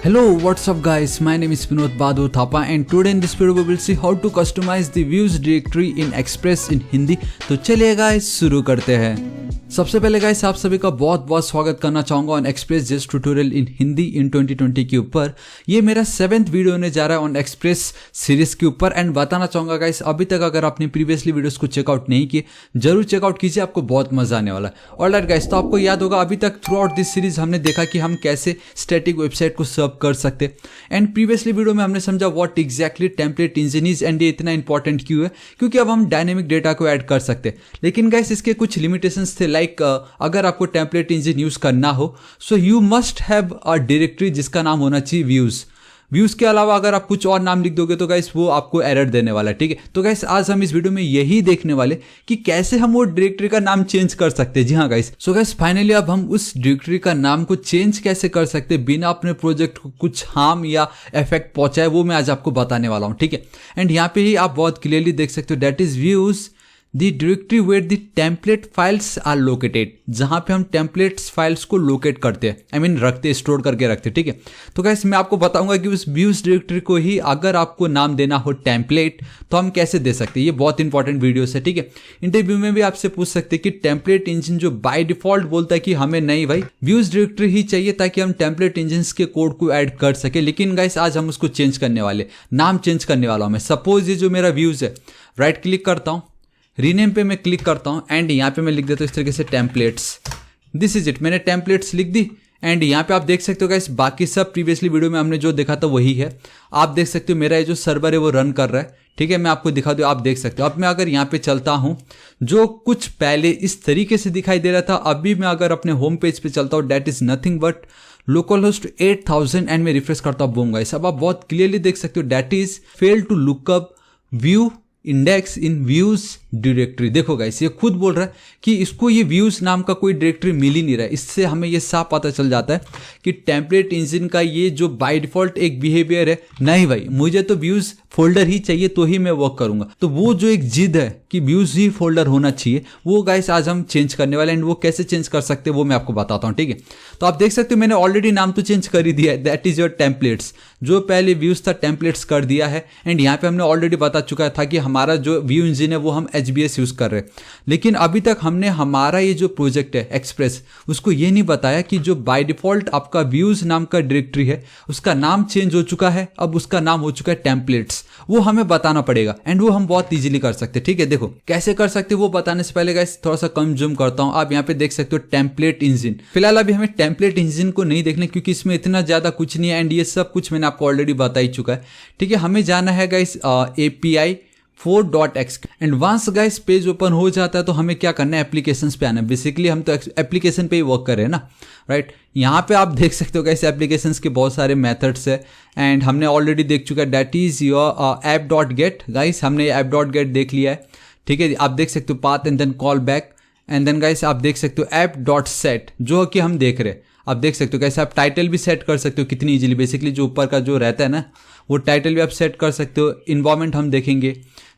Hello, what's up guys? My name is Vinod Badhu Thapa and today in this video we will see how to customize the views directory in Express in Hindi। तो चलिए guys शुरू करते हैं। सबसे पहले guys आप सभी का बहुत बहुत स्वागत करना चाहूँगा ऑन एक्सप्रेस जेस ट्यूटोरियल इन हिंदी इन 2020 के ऊपर। ये मेरा 7th वीडियो होने जा रहा है ऑन एक्सप्रेस सीरीज के ऊपर एंड बताना चाहूँगा गाइस अभी तक अगर आपने प्रीवियसली वीडियोस को चेकआउट नहीं किए जरूर चेकआउट कीजिए, आपको बहुत मजा आने वाला है। ऑलराइट गाइस, तो आपको याद होगा अभी तक थ्रू आउट दिस सीरीज हमने देखा कि हम कैसे स्टैटिक वेबसाइट को सर्व कर सकते एंड प्रीवियसली वीडियो में हमने समझा what exactly template engine is and ये इतना इंपॉर्टेंट क्यों है, क्योंकि अब हम डायनेमिक डेटा को ऐड कर सकते। लेकिन गाइस इसके कुछ लिमिटेशंस थे, लाइक अगर आपको टेम्पलेट इंजन यूज करना हो so you must have a directory जिसका नाम होना चाहिए व्यूज के अलावा अगर आप कुछ और नाम लिख दोगे तो गाइस वो आपको एरर देने वाला है। ठीक है, तो गाइस आज हम इस वीडियो में यही देखने वाले कि कैसे हम वो डायरेक्टरी का नाम चेंज कर सकते हैं। जी हाँ गाइस, सो गाइस फाइनली अब हम उस डायरेक्टरी का नाम को चेंज कैसे कर सकते हैं बिना अपने प्रोजेक्ट को कुछ हार्म या इफेक्ट पहुंचाए, वो मैं आज आपको बताने वाला हूँ। ठीक है, एंड यहाँ पे ही आप बहुत क्लियरली देख सकते हो that is views the directory where the template files are located, जहां पे हम टेम्पलेट्स फाइल्स को लोकेट करते हैं, आई मीन रखते, स्टोर करके रखते हैं। ठीक है, तो गाइस मैं आपको बताऊंगा कि उस व्यूज डायरेक्टरी को ही अगर आपको नाम देना हो टेम्पलेट तो हम कैसे दे सकते हैं। ये बहुत इंपॉर्टेंट वीडियो है। ठीक है, इंटरव्यू में भी आपसे पूछ सकते हैं कि टेम्पलेट इंजन जो बाय डिफॉल्ट बोलता है कि हमें नहीं भाई व्यूज डायरेक्टरी ही चाहिए ताकि हम टेम्पलेट इंजन के कोड को ऐड कर सके। लेकिन गाइस आज हम उसको चेंज करने वाले, नाम चेंज करने वाला हूं मैं। सपोज ये जो मेरा व्यूज है, राइट क्लिक करता हूं, रीनेम पे मैं क्लिक करता हूँ एंड यहाँ पे मैं लिख देता हूँ इस तरीके से टेम्पलेट्स। दिस इज इट, मैंने टेम्पलेट्स लिख दी एंड यहाँ पे आप देख सकते हो गाइस बाकी सब प्रीवियसली वीडियो में हमने जो देखा था वही है। आप देख सकते हो मेरा ये जो सर्वर है वो रन कर रहा है। ठीक है, मैं आपको दिखा दूँ, आप देख सकते हो। अब मैं अगर यहाँ पे चलता हूँ, जो कुछ पहले इस तरीके से दिखाई दे रहा था, अभी मैं अगर अपने होम पेज पे चलता हूँ that is nothing but local host 8000 and मैं रिफ्रेश करता हूँ, बूम गाइस। अब आप बहुत क्लियरली देख सकते हो that is fail to look up view index in views directory. देखो गाइस ये खुद बोल रहा है कि इसको ये व्यूज नाम का कोई डायरेक्टरी मिल ही नहीं रहा है। इससे हमें ये साफ पता चल जाता है कि टेम्पलेट इंजन का ये जो बाय डिफॉल्ट एक बिहेवियर है, नहीं भाई मुझे तो व्यूज फोल्डर ही चाहिए तो ही मैं वर्क करूंगा। तो वो जो एक जिद है कि व्यूज ही फोल्डर होना चाहिए, वो गाइस आज हम चेंज करने वाले एंड वो कैसे चेंज कर सकते हैं वो मैं आपको बताता हूँ। ठीक है, तो आप देख सकते हो मैंने ऑलरेडी नाम तो चेंज कर ही दिया है, दैट इज योर टेम्पलेट्स। जो पहले व्यूज था टेम्पलेट्स कर दिया है एंड यहाँ पे हमने ऑलरेडी बता चुका था कि हमारा जो व्यू इंजन है वो हम HBS यूज कर रहे हैं। लेकिन अभी तक हमने हमारा ये जो प्रोजेक्ट है एक्सप्रेस उसको ये नहीं बताया कि जो बाय डिफॉल्ट आपका व्यूज नाम का डायरेक्टरी है उसका नाम चेंज हो चुका है, अब उसका नाम हो चुका है टेम्पलेट्स। वो हमें बताना पड़ेगा एंड वो हम बहुत इजीली कर सकते हैं। ठीक है, देखो कैसे कर सकते वो बताने से पहले गाइस थोड़ा सा कम जूम करता हूं। आप यहाँ पे देख सकते हो टेम्पलेट इंजन। फिलहाल अभी हमें टेम्पलेट इंजन को नहीं देखना क्योंकि इसमें इतना ज्यादा कुछ नहीं है एंड ये सब कुछ मैंने आपको ऑलरेडी बता ही चुका है। ठीक है, हमें जाना है guys API 4.x and once guys page open हो जाता है तो हमें क्या करना है, एप्लीकेशंस पे आना है। बेसिकली हम तो एप्लीकेशन पे ही वर्क कर रहे हैं ना, राइट। यहाँ पे आप देख सकते हो गाइस एप्लीकेशंस के बहुत सारे मेथड्स है एंड हमने ऑलरेडी देख चुका है that is your app.get। Guys हमने app.get देख लिया है। ठीक है, आप देख सकते हो path and then call back and then guys आप देख सकते हो app.set जो कि हम देख रहे हैं। आप देख सकते हो कैसे आप टाइटल भी सेट कर सकते हो कितनी इजीली। बेसिकली जो ऊपर का जो रहता है ना वो टाइटल भी आप सेट कर सकते हो। इन्वायरमेंट हम देखेंगे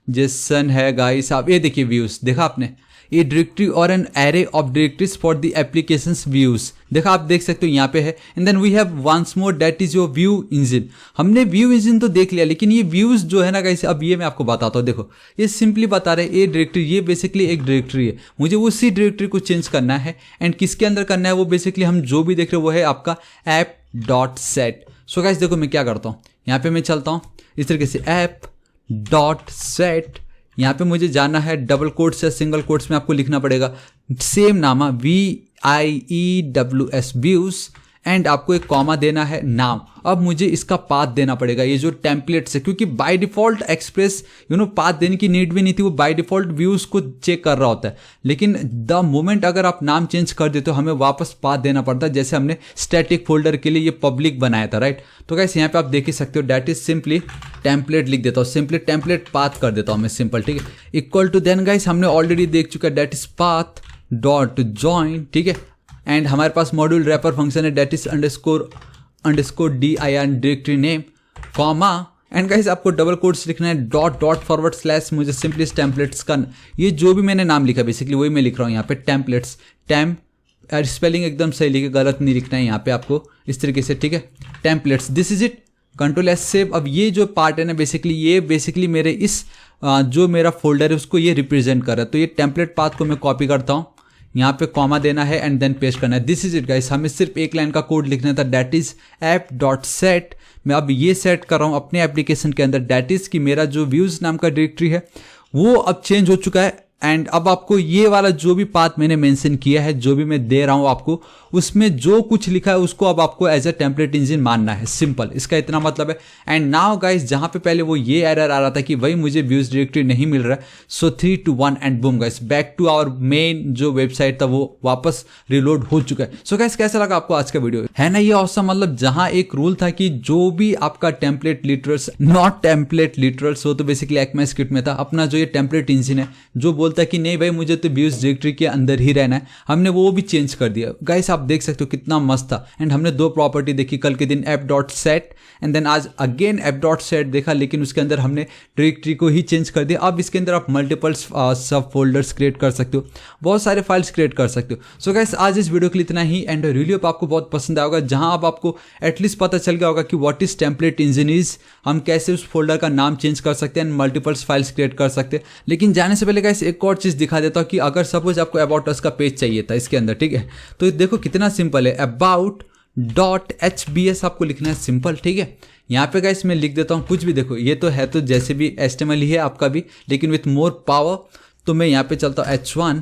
जेसन है गाइस। आप ये देखिए व्यूज, देखा आपने, ये डायरेक्टरी और an array of directories for the applications views, देखा आप देख सकते हो यहाँ पे है। And then we have once more that is your view engine. हमने व्यू इंजन तो देख लिया लेकिन ये व्यूज जो है ना गाइस, अब ये मैं आपको बताता हूँ। देखो ये सिंपली बता रहे हैं ये डायरेक्टरी, ये बेसिकली एक डायरेक्टरी है, मुझे उसी डायरेक्टरी को चेंज करना है एंड किसके अंदर करना है वो बेसिकली हम जो भी देख रहे हैं वो है आपका app.set। सो गाइस देखो मैं क्या करता हूँ, यहाँ पे मैं चलता हूँ इस तरीके से app.set। यहाँ पे मुझे जाना है डबल कोट्स या सिंगल कोट्स में आपको लिखना पड़ेगा सेम नाम VIEWS व्यूज एंड आपको एक कॉमा देना है नाम। अब मुझे इसका पाथ देना पड़ेगा, ये जो टेम्पलेट्स है, क्योंकि बाय डिफॉल्ट एक्सप्रेस पाथ देने की नीड भी नहीं थी, वो बाय डिफॉल्ट व्यूज को चेक कर रहा होता है। लेकिन द मोमेंट अगर आप नाम चेंज कर देते हो हमें वापस पाथ देना पड़ता है, जैसे हमने स्टैटिक फोल्डर के लिए ये पब्लिक बनाया था, राइट। तो गाइस यहाँ पे आप देख ही सकते हो दैट इज सिंपली टेम्पलेट लिख देता हूँ, सिंपली टेम्पलेट पाथ कर देता हूँ मैं, सिंपल। ठीक है, इक्वल टू देन गाइस हमने ऑलरेडी देख चुका है that is path dot join. ठीक है, एंड हमारे पास मॉड्यूल रैपर फंक्शन है that is underscore dir directory name comma and guys आपको डबल कोट्स लिखना है ./, मुझे सिंपली टेम्पलेट्स का ये जो भी मैंने नाम लिखा बेसिकली वही मैं लिख रहा हूँ यहाँ पे टेम्पलेट्स स्पेलिंग एकदम सही लिखे, गलत नहीं लिखना है यहाँ पे आपको इस तरीके से, ठीक है। Templates, this is it, control S save. अब ये जो पार्ट है ना बेसिकली मेरे इस जो मेरा फोल्डर है उसको ये रिप्रेजेंट कर रहा है। तो ये टेम्पलेट पाथ को मैं कॉपी करता हूँ, यहाँ पे कॉमा देना है एंड देन पेस्ट करना है। दिस इज इट गाइस, हमें सिर्फ एक लाइन का कोड लिखना था, दैट इज app.set। मैं अब ये सेट कर रहा हूँ अपने एप्लीकेशन के अंदर, दैट इज कि मेरा जो व्यूज नाम का डायरेक्टरी है वो अब चेंज हो चुका है। एंड अब आपको ये वाला जो भी पाथ मैंने मेंशन किया है, जो भी मैं दे रहा हूँ आपको, उसमें जो कुछ लिखा है उसको अब आपको एज अ टेम्पलेट इंजन मानना है, सिंपल, इसका इतना मतलब है। एंड नाउ गाइस, जहाँ पे पहले वो ये एरर आ रहा था कि भाई मुझे व्यूज डायरेक्टरी नहीं मिल रहा है, so 3 2 1 and boom guys, back to our main जो वेबसाइट था वो वापस रिलोड हो चुका है। सो गाइस, कैसा लगा आपको आज का वीडियो? है ना ये ऑसम? मतलब जहाँ एक रूल था कि जो भी आपका template literals, not template literals, वो तो बेसिकली एक्मा स्क्रिप्ट में था, अपना जो ये टेम्पलेट इंजन है जो बोलता है कि नहीं भाई मुझे तो व्यूज डायरेक्टरी के अंदर ही रहना है, हमने वो भी चेंज कर दिया। गाइस आप देख सकते हो कितना मस्त था। एंड हमने दो प्रॉपर्टी देखी, कल के दिन app.set एंड देन आज अगेन app.set देखा, लेकिन उसके अंदर हमने डायरेक्टरी को ही चेंज कर दिया। अब इसके अंदर आप मल्टीपल सब फोल्डर्स क्रिएट कर सकते हो, बहुत सारे फाइल्स क्रिएट कर सकते हो। सो गाइस आज इस वीडियो के लिए इतना ही। एंड रिव्यू आपको बहुत पसंद आएगा, जहां अब आपको एटलीस्ट पता चल गया होगा कि what is template engine is, हम कैसे उस फोल्डर का नाम चेंज कर सकते हैं एंड मल्टीपल्स फाइल्स क्रिएट कर सकते हैं। लेकिन जाने से पहले गाइस एक और चीज दिखा देता हूँ कि अगर सपोज आपको अबाउट अस का पेज चाहिए था इसके अंदर, ठीक है, तो देखो कितना सिंपल है, about.hbs आपको लिखना है, सिंपल, ठीक है। यहाँ पे गाइस मैं लिख देता हूँ कुछ भी, देखो ये तो है तो जैसे भी HTML ही है आपका भी, लेकिन विथ मोर पावर। तो मैं यहाँ पे चलता हूँ H1,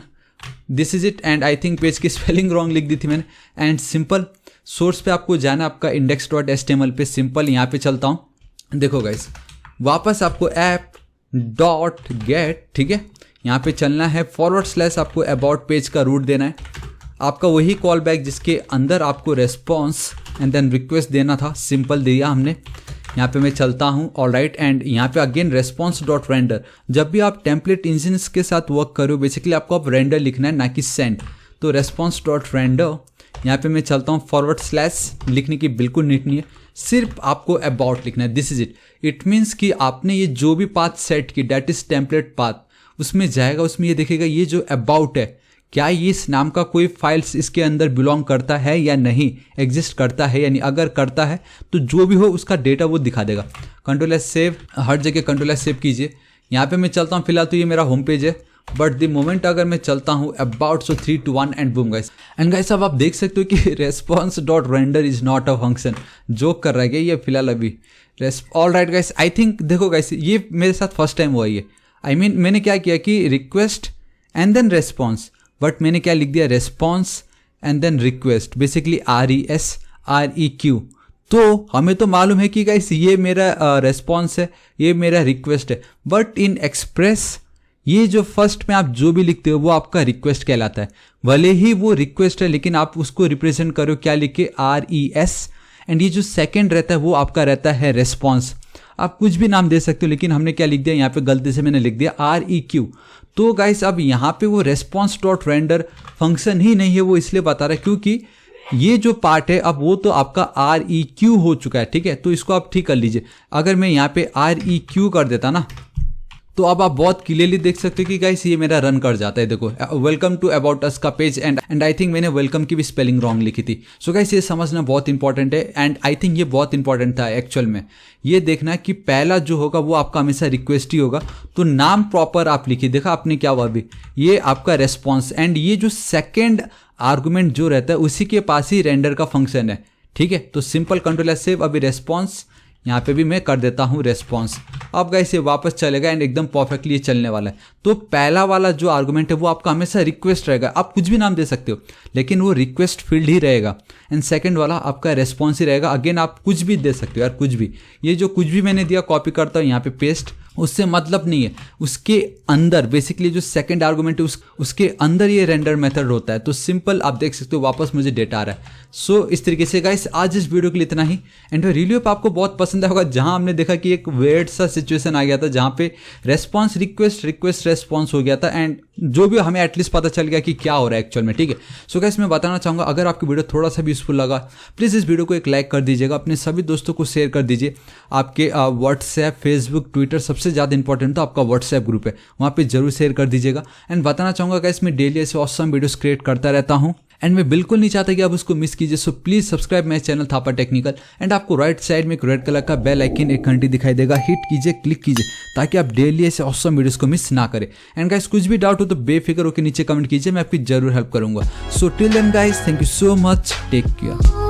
this is it. And I think page की स्पेलिंग रॉन्ग लिख दी थी मैंने। एंड सिंपल सोर्स पे आपको जाना आपका index.html पे, सिंपल यहाँ पे चलता हूँ। देखो गाइस वापस आपको app.get, ठीक है, यहाँ पे चलना है, / आपको अबाउट पेज का रूट देना है, आपका वही कॉल बैक जिसके अंदर आपको रेस्पॉन्स एंड देन रिक्वेस्ट देना था, सिंपल दिया हमने। यहाँ पे मैं चलता हूँ, ऑलराइट। एंड यहाँ पे अगेन response.render। जब भी आप टेम्पलेट इंजन्स के साथ वर्क करो बेसिकली आपको अब रेंडर लिखना है, ना कि सेंड। तो response.render, यहाँ पे मैं चलता हूँ, / लिखने की बिल्कुल नीड नहीं है, सिर्फ आपको अबाउट लिखना है, this is it. It means कि आपने ये जो भी पाथ सेट की, दैट इज टेम्पलेट पाथ, उसमें जाएगा, उसमें ये देखेगा ये जो अबाउट है, क्या ये इस नाम का कोई फाइल्स इसके अंदर बिलोंग करता है या नहीं, एग्जिस्ट करता है, यानी अगर करता है तो जो भी हो उसका डेटा वो दिखा देगा। कंट्रोल एस सेव, हर जगह कंट्रोल एस सेव कीजिए। यहाँ पे मैं चलता हूँ, फिलहाल तो ये मेरा होम पेज है, बट द मोमेंट अगर मैं चलता हूँ about, so 3 2 1 and boom guys. And guys अब आप देख सकते हो कि response.render is not a function, joke कर रहा है क्या ये फिलहाल अभी। ऑलराइट गाइस, आई थिंक देखो गाइस ये मेरे साथ फर्स्ट टाइम हुआ ये। आई मीन मैंने क्या किया कि request and then response, but मैंने क्या लिख दिया, response and then request, basically RESREQ। तो हमें तो मालूम है कि गाइस ये मेरा रेस्पॉन्स है, ये मेरा रिक्वेस्ट है, बट इन एक्सप्रेस ये जो फर्स्ट में आप जो भी लिखते हो वो आपका रिक्वेस्ट कहलाता है। भले ही वो रिक्वेस्ट है लेकिन आप उसको रिप्रेजेंट करो क्या लिख के, RES। एंड ये जो सेकेंड रहता है वो आपका रहता है रेस्पॉन्स। आप कुछ भी नाम दे सकते हो, लेकिन हमने क्या लिख दिया यहाँ पे, गलती से मैंने लिख दिया REQ। तो गाइस अब यहाँ पे वो response.render फंक्शन ही नहीं है, वो इसलिए बता रहा है क्योंकि ये जो पार्ट है अब वो तो आपका REQ हो चुका है, ठीक है। तो इसको आप ठीक कर लीजिए। अगर मैं यहाँ पे REQ कर देता ना, तो अब आप बहुत क्लियरली देख सकते हो कि गाइस ये मेरा रन कर जाता है। देखो वेलकम टू अबाउट अस का पेज, एंड आई थिंक मैंने वेलकम की भी स्पेलिंग रॉन्ग लिखी थी। सो गाइस ये समझना बहुत इंपॉर्टेंट है, एंड आई थिंक ये बहुत इंपॉर्टेंट था एक्चुअल में। ये देखना कि पहला जो होगा वो आपका हमेशा रिक्वेस्ट ही होगा, तो नाम प्रॉपर आप लिखिए। देखा आपने क्या हुआ अभी, ये आपका रेस्पॉन्स, एंड ये जो सेकेंड आर्गूमेंट जो रहता है उसी के पास ही रेंडर का फंक्शन है, ठीक है। तो सिंपल कंट्रोल एस सेव, अभी रेस्पॉन्स यहाँ पे भी मैं कर देता हूँ रेस्पॉन्स। अब गाइस ये वापस चलेगा एंड एकदम परफेक्टली ये चलने वाला है। तो पहला वाला जो आर्गुमेंट है वो आपका हमेशा रिक्वेस्ट रहेगा, आप कुछ भी नाम दे सकते हो लेकिन वो रिक्वेस्ट फील्ड ही रहेगा। एंड सेकंड वाला आपका रेस्पॉन्स ही रहेगा, अगेन आप कुछ भी दे सकते हो यार, कुछ भी। ये जो कुछ भी मैंने दिया कॉपी करता हूँ यहाँ पे पेस्ट, उससे मतलब नहीं है, उसके अंदर बेसिकली जो सेकंड आर्गुमेंट है उसके अंदर ये रेंडर मेथड होता है। तो सिंपल आप देख सकते हो वापस मुझे डेटा आ रहा है। सो इस तरीके से गाइस आज इस वीडियो के लिए इतना ही। एंड रिव्यू पे आपको बहुत पसंद आएगा, जहां हमने देखा कि एक वेट सा सिचुएशन आ गया था जहां पे रेस्पॉन्स रिक्वेस्ट रिक्वेस्ट रेस्पॉन्स हो गया था, एंड जो भी हमें एटलीस्ट पता चल गया कि क्या हो रहा है एक्चुअल में, ठीक है। सो गाइस मैं बताना चाहूँगा अगर आपकी वीडियो थोड़ा सा भी यूजफुल लगा प्लीज़ इस वीडियो को एक लाइक कर दीजिएगा, अपने सभी दोस्तों को शेयर कर दीजिए। आपके व्हाट्सएप, फेसबुक, ट्विटर, सबसे ज़्यादा इंपॉर्टेंट तो आपका व्हाट्सएप ग्रुप है, वहाँ पे जरूर शेयर कर दीजिएगा। एंड बताना चाहूँगा गाइस मैं डेली ऐसे ऑसम वीडियोस क्रिएट करता रहता हूँ। एंड मैं बिल्कुल नहीं चाहता कि आप उसको मिस कीजिए। So please subscribe my channel Thapa technical. And आपको राइट साइड में एक रेड कलर का बेल आइकन एक घंटी दिखाई देगा, हिट कीजिए, क्लिक कीजिए, ताकि आप डेली ऐसे ऑसम वीडियोस को मिस ना करें। एंड गाइस कुछ भी डाउट हो तो बेफिक्र होकर नीचे कमेंट कीजिए, मैं आपकी जरूर हेल्प करूंगा। So till then guys, thank you so much, take care.